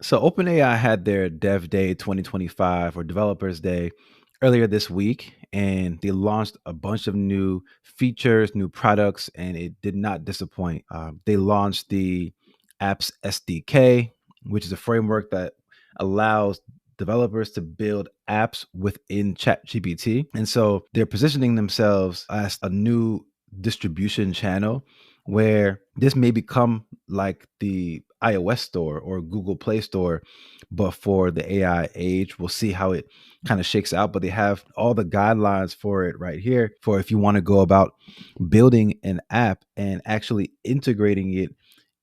So OpenAI had their Dev Day 2025 or Developers Day earlier this week, and they launched a bunch of new features, new products, and it did not disappoint. They launched the Apps SDK, which is a framework that allows developers to build apps within ChatGPT. And so they're positioning themselves as a new distribution channel where this may become like the iOS store or Google Play Store, but for the AI age. We'll see how it kind of shakes out, but they have all the guidelines for it right here for if you want to go about building an app and actually integrating it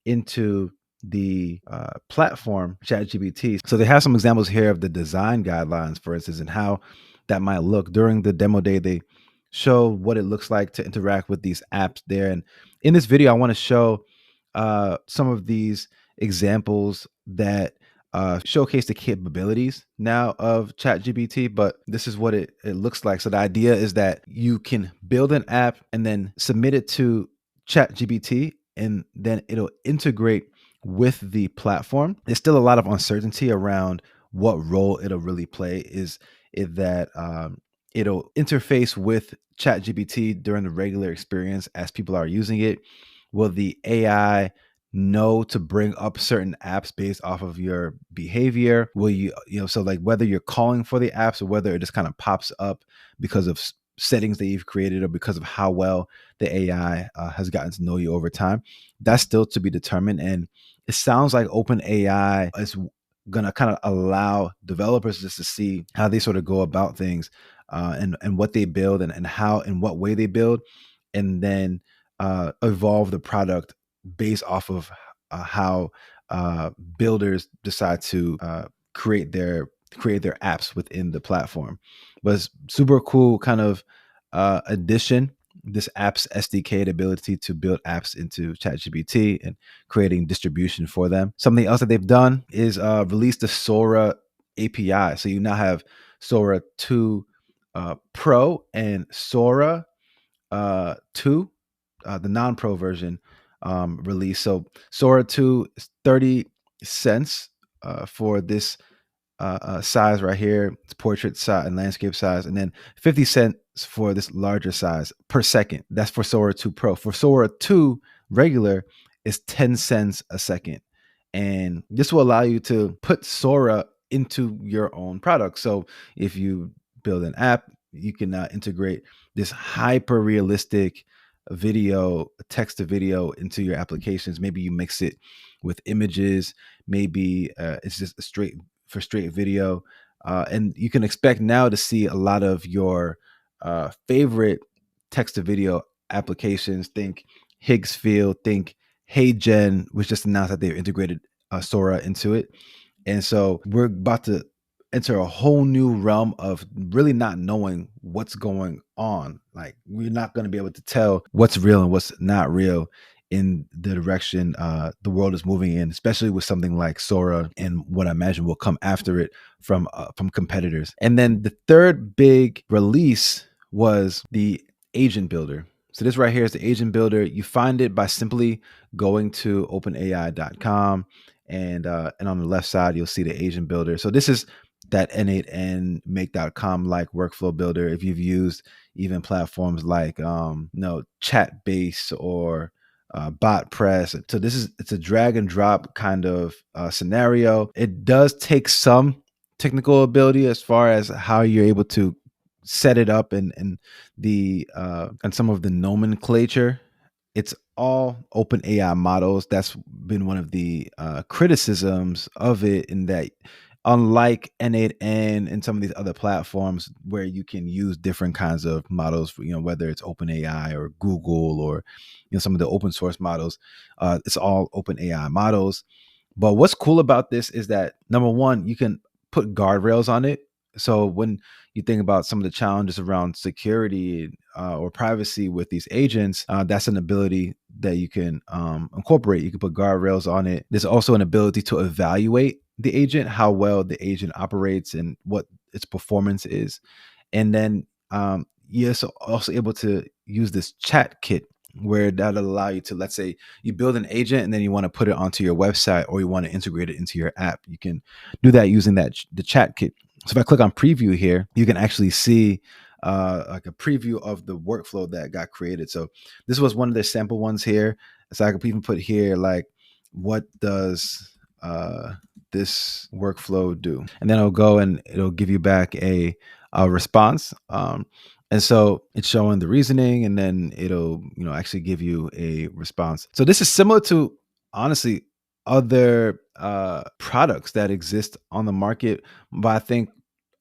into the platform ChatGPT. So they have some examples here of the design guidelines, for instance, and how that might look. During the demo day, they show what it looks like to interact with these apps there. And in this video, I want to show some of these examples that showcase the capabilities now of ChatGPT, but this is what it looks like. So the idea is that you can build an app and then submit it to ChatGPT, and then it'll integrate with the platform. There's still a lot of uncertainty around what role it'll really play. Is it that it'll interface with ChatGPT during the regular experience as people are using it? Will the AI know to bring up certain apps based off of your behavior? Will so like whether you're calling for the apps or whether it just kind of pops up because of settings that you've created or because of how well the AI has gotten to know you over time, that's still to be determined. And it sounds like OpenAI is going to kind of allow developers just to see how they sort of go about things and what they build and how in what way they build, and then evolve the product based off of how builders decide to create their apps within the platform. But it's super cool kind of addition, this apps SDK, the ability to build apps into ChatGPT and creating distribution for them. Something else that they've done is release the Sora API. So you now have Sora 2 Pro and Sora 2, the non-pro version release. So Sora 2 is 30 cents for this size right here. It's portrait size and landscape size, and then 50 cents for this larger size per second. That's for Sora 2 Pro. For Sora 2 regular, is 10 cents a second. And this will allow you to put Sora into your own product. So if you build an app, you can integrate this hyper realistic video, text to video into your applications. Maybe you mix it with images. Maybe it's just a straight video. And you can expect now to see a lot of your favorite text to video applications. Think Higgsfield, think HeyGen, which just announced that they've integrated Sora into it. And so we're about to enter a whole new realm of really not knowing what's going on. Like, we're not going to be able to tell what's real and what's not real in the direction the world is moving in, especially with something like Sora and what I imagine will come after it from competitors. And then the third big release was the agent builder. So this right here is the agent builder. You find it by simply going to openai.com, and on the left side you'll see the agent builder. So this is that N8N make.com like workflow builder. If you've used even platforms like Chatbase or BotPress. So it's a drag and drop kind of scenario. It does take some technical ability as far as how you're able to set it up and some of the nomenclature. It's all OpenAI models. That's been one of the criticisms of it, in that unlike N8N and some of these other platforms where you can use different kinds of models, whether it's OpenAI or Google or some of the open source models, it's all OpenAI models. But what's cool about this is that, number one, you can put guardrails on it. So when you think about some of the challenges around security or privacy with these agents, that's an ability that you can incorporate. You can put guardrails on it. There's also an ability to evaluate the agent, how well the agent operates and what its performance is. And then you're also able to use this chat kit, where that'll allow you to, let's say you build an agent and then you want to put it onto your website or you want to integrate it into your app. You can do that using the chat kit. So if I click on preview here, you can actually see like a preview of the workflow that got created. So this was one of the sample ones here. So I could even put here like, what does this workflow do? And then it'll go and it'll give you back a response. And so it's showing the reasoning, and then it'll, actually give you a response. So this is similar to, honestly, other products that exist on the market. But I think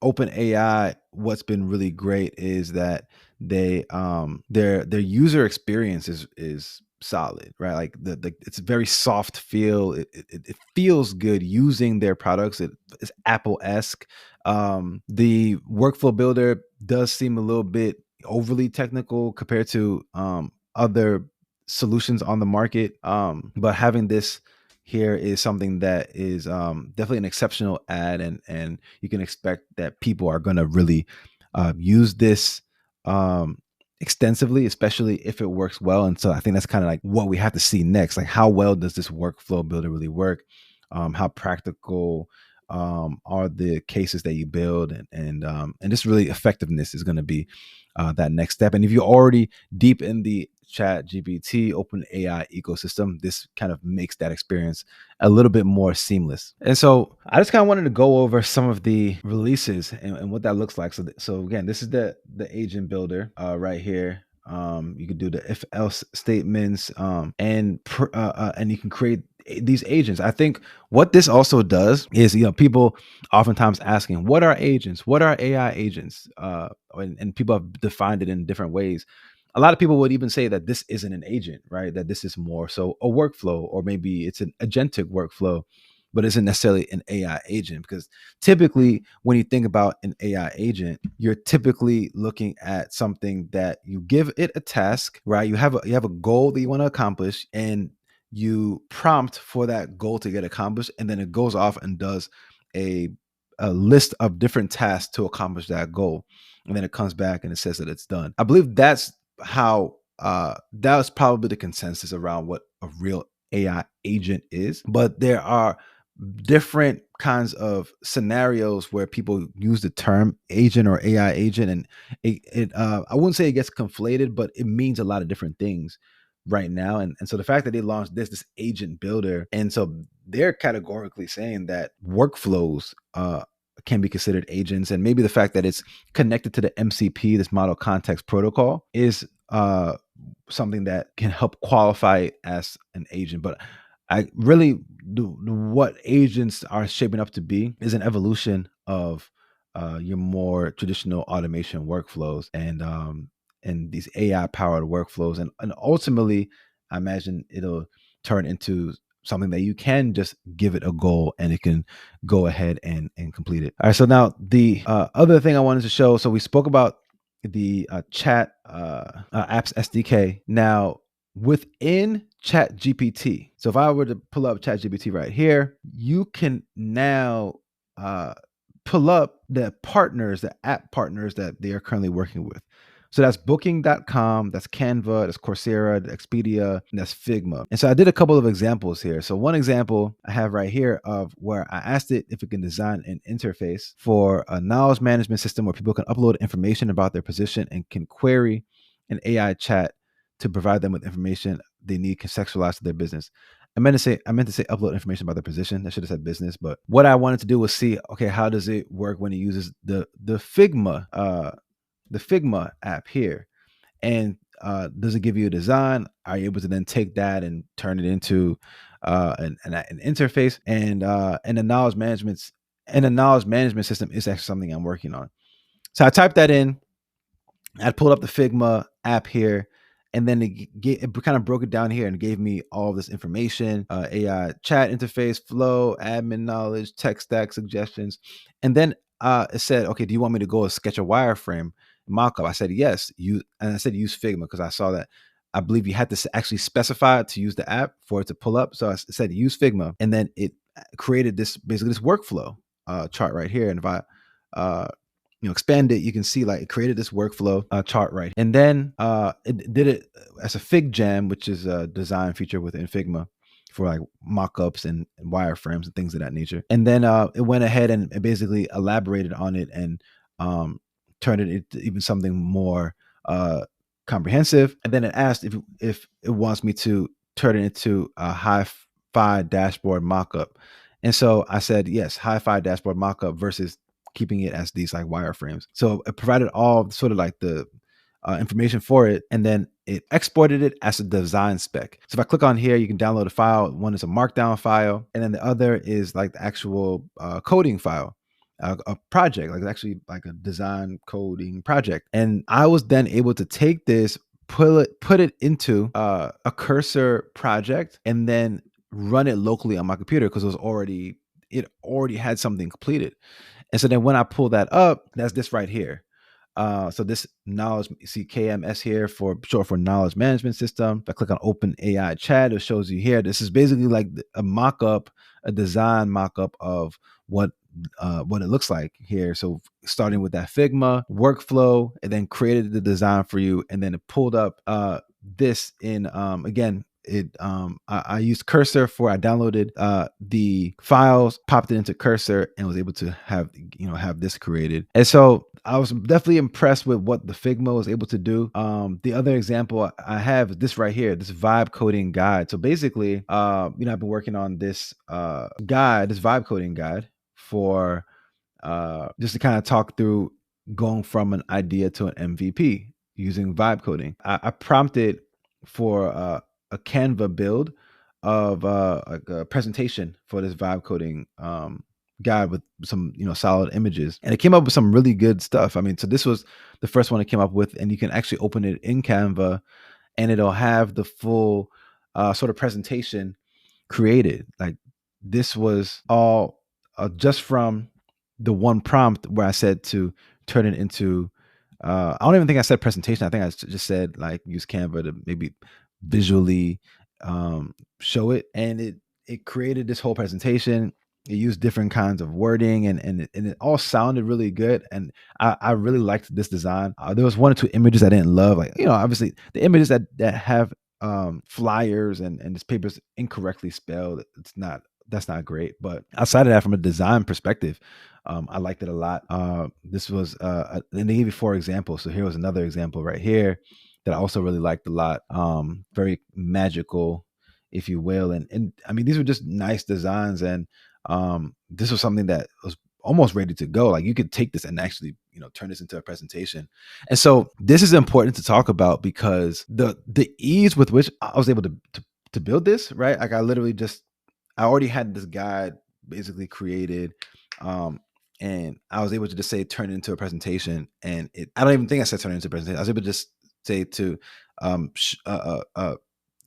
OpenAI, what's been really great is that their user experience is solid, right? Like the it's a very soft feel. It feels good using their products. It is Apple-esque. The workflow builder does seem a little bit overly technical compared to other solutions on the market. But having this here is something that is definitely an exceptional ad, and you can expect that people are going to really use this extensively, especially if it works well. And so I think that's kind of like what we have to see next. Like, how well does this workflow builder really work? How practical are the cases that you build, and just really effectiveness is going to be that next step. And if you're already deep in the ChatGPT OpenAI ecosystem, this kind of makes that experience a little bit more seamless. And so I just kind of wanted to go over some of the releases and what that looks like. So again, this is the agent builder right here. You can do the if else statements, and you can create these agents. I think what this also does is, people oftentimes asking, what are agents? What are AI agents? And people have defined it in different ways. A lot of people would even say that this isn't an agent, right? That this is more so a workflow, or maybe it's an agentic workflow, but isn't necessarily an AI agent. Because typically, when you think about an AI agent, you're typically looking at something that you give it a task, right? You have a goal that you want to accomplish, and you prompt for that goal to get accomplished, and then it goes off and does a list of different tasks to accomplish that goal, and then it comes back and it says that it's done. I believe that's how that was probably the consensus around what a real AI agent is. But there are different kinds of scenarios where people use the term agent or AI agent, and I wouldn't say it gets conflated, but it means a lot of different things right now. And so the fact that they launched this agent builder, and so they're categorically saying that workflows can be considered agents, and maybe the fact that it's connected to the MCP, this model context protocol, is something that can help qualify it as an agent. But I really what agents are shaping up to be is an evolution of your more traditional automation workflows, and these AI powered workflows, and ultimately, I imagine it'll turn into something that you can just give it a goal and it can go ahead and complete it. All right. So now the other thing I wanted to show. So we spoke about the chat apps SDK. Now, within ChatGPT, so if I were to pull up ChatGPT right here, you can now pull up the app partners that they are currently working with. So that's booking.com, that's Canva, that's Coursera, that's Expedia, and that's Figma. And so I did a couple of examples here. So one example I have right here of where I asked it if it can design an interface for a knowledge management system where people can upload information about their position and can query an AI chat to provide them with information they need contextualized to their business. I meant to say upload information about their position. I should have said business, but what I wanted to do was see, okay, how does it work when it uses the Figma app here, and does it give you a design? Are you able to then take that and turn it into an interface? And the knowledge management system is actually something I'm working on. So I typed that in. I pulled up the Figma app here, and then it kind of broke it down here and gave me all this information: AI chat interface, flow, admin knowledge, tech stack suggestions, and then it said, "Okay, do you want me to go sketch a wireframe mockup?" I said yes. I said use Figma because I saw that. I believe you had to actually specify to use the app for it to pull up. So I said use Figma, and then it created this workflow chart right here. And if I expand it, you can see like it created this workflow chart right, and then it did it as a Fig Jam, which is a design feature within Figma for like mock-ups and wireframes and things of that nature. And then it went ahead and basically elaborated on it and turned it into even something more comprehensive. And then it asked if it wants me to turn it into a hi-fi dashboard mockup. And so I said yes, hi-fi dashboard mockup versus keeping it as these like wireframes. So it provided all sort of like the information for it, and then it exported it as a design spec. So if I click on here, you can download a file. One is a markdown file, and then the other is like the actual coding file, a project, like actually like a design coding project. And I was then able to take this, put it into a cursor project, and then run it locally on my computer because it already had something completed. And so then when I pull that up, that's this right here. So this knowledge, you see KMS here for short for knowledge management system. If I click on OpenAI chat, it shows you here. This is basically like a mock-up, a design mock-up of what it looks like here. So starting with that Figma workflow, and then created the design for you, and then it pulled up this in again. I used Cursor I downloaded the files, popped it into Cursor, and was able to have this created. And so I was definitely impressed with what the Figma was able to do. The other example I have is this right here, this vibe coding guide. So basically, I've been working on this this vibe coding guide for just to kind of talk through going from an idea to an MVP using vibe coding. I prompted for a Canva build of like a presentation for this vibe coding guide with some solid images, and it came up with some really good stuff. I mean, so this was the first one it came up with, and you can actually open it in Canva, and it'll have the full sort of presentation created. Like this was all just from the one prompt where I said to turn it into I don't even think I said presentation. I think I just said like use Canva to maybe visually show it, and it created this whole presentation. It used different kinds of wording, and it all sounded really good. And I really liked this design. There was one or two images I didn't love, like obviously the images that have flyers and this paper's incorrectly spelled. That's not great. But outside of that, from a design perspective, I liked it a lot. This was and they gave you 4 examples. So here was another example right here that I also really liked a lot. Very magical, if you will. And I mean, these were just nice designs, and this was something that was almost ready to go. Like you could take this and actually, turn this into a presentation. And so this is important to talk about because the ease with which I was able to build this, right? Like I already had this guide basically created. And I was able to just say turn it into a presentation, and I don't even think I said turn it into a presentation. I was able to just say to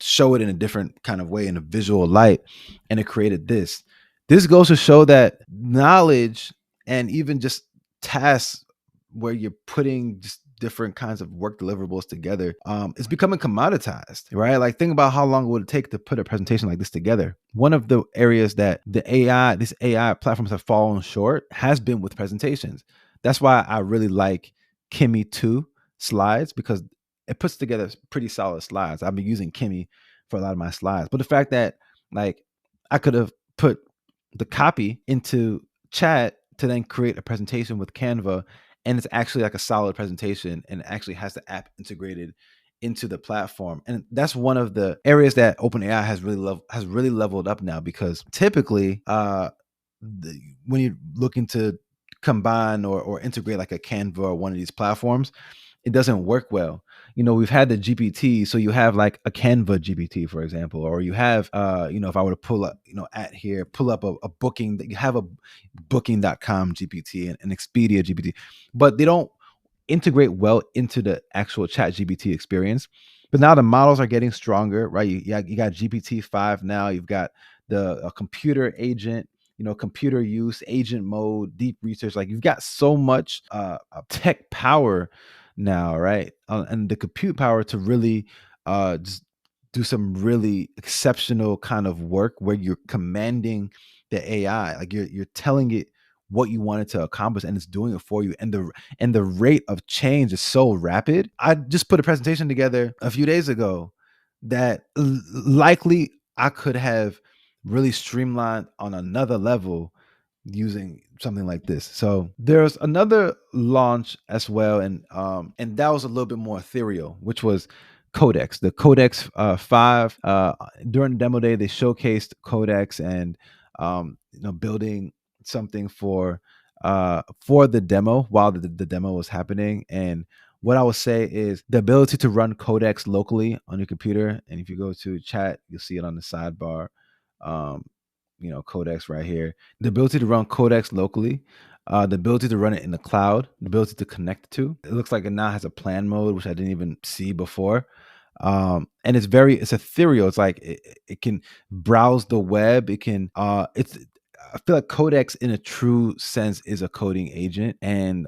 show it in a different kind of way, in a visual light, and it created this. This goes to show that knowledge and even just tasks where you're putting just different kinds of work deliverables together, it's becoming commoditized, right? Like think about how long would it take to put a presentation like this together. One of the areas that these AI platforms have fallen short has been with presentations. That's why I really like Kimi 2 slides, because it puts together pretty solid slides. I've been using Kimi for a lot of my slides, but the fact that like I could have put the copy into chat to then create a presentation with Canva, and it's actually like a solid presentation, and it actually has the app integrated into the platform. And that's one of the areas that OpenAI has really leveled up now, because typically when you're looking to combine or integrate like a Canva or one of these platforms, it doesn't work well. We've had the GPT, so you have like a Canva GPT, for example, or you have, if I were to pull up, pull up a booking, that you have a booking.com GPT and an Expedia GPT, but they don't integrate well into the actual chat GPT experience. But now the models are getting stronger, right? You got GPT-5 now, you've got the computer agent, computer use, agent mode, deep research. Like you've got so much tech power now, right? And the compute power to really just do some really exceptional kind of work where you're commanding the AI, like you're telling it what you wanted to accomplish, and it's doing it for you. And the rate of change is so rapid. I just put a presentation together a few days ago that likely I could have really streamlined on another level using something like this. So there's another launch as well, and that was a little bit more ethereal, which was Codex. The Codex 5. During the demo day, they showcased Codex and building something for the demo while the demo was happening. And what I would say is the ability to run Codex locally on your computer. And if you go to chat, you'll see it on the sidebar. Um, Codex right here. The ability to run Codex locally, the ability to run it in the cloud, the ability to connect to. It looks like it now has a plan mode, which I didn't even see before. And it's ethereal. It's like it can browse the web. It can it's I feel like Codex in a true sense is a coding agent, and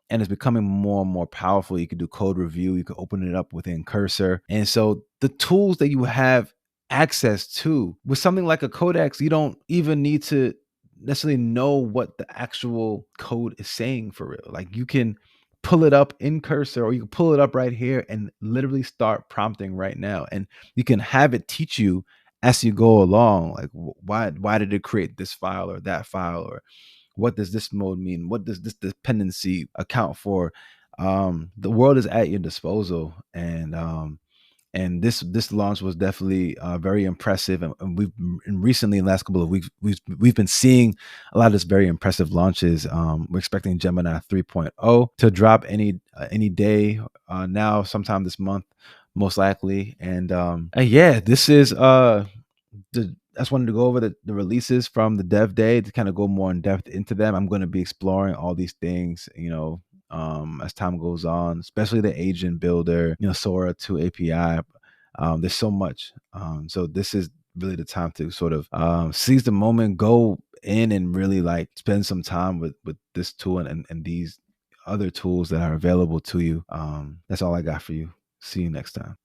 it's becoming more and more powerful. You can do code review, you can open it up within Cursor. And so the tools that you have access to with something like a Codex, you don't even need to necessarily know what the actual code is saying for real. Like you can pull it up in Cursor, or you can pull it up right here and literally start prompting right now. And you can have it teach you as you go along, like why did it create this file or that file, or what does this mode mean, what does this dependency account for. The world is at your disposal, and this launch was definitely very impressive. And recently, in the last couple of weeks, we've been seeing a lot of this very impressive launches. We're expecting Gemini 3.0 to drop any day now, sometime this month, most likely. And yeah, this is I just wanted to go over the releases from the dev day to kind of go more in depth into them. I'm going to be exploring all these things, as time goes on, especially the agent builder, Sora 2 API. There's so much. So this is really the time to sort of seize the moment, go in and really like spend some time with this tool and these other tools that are available to you. That's all I got for you. See you next time.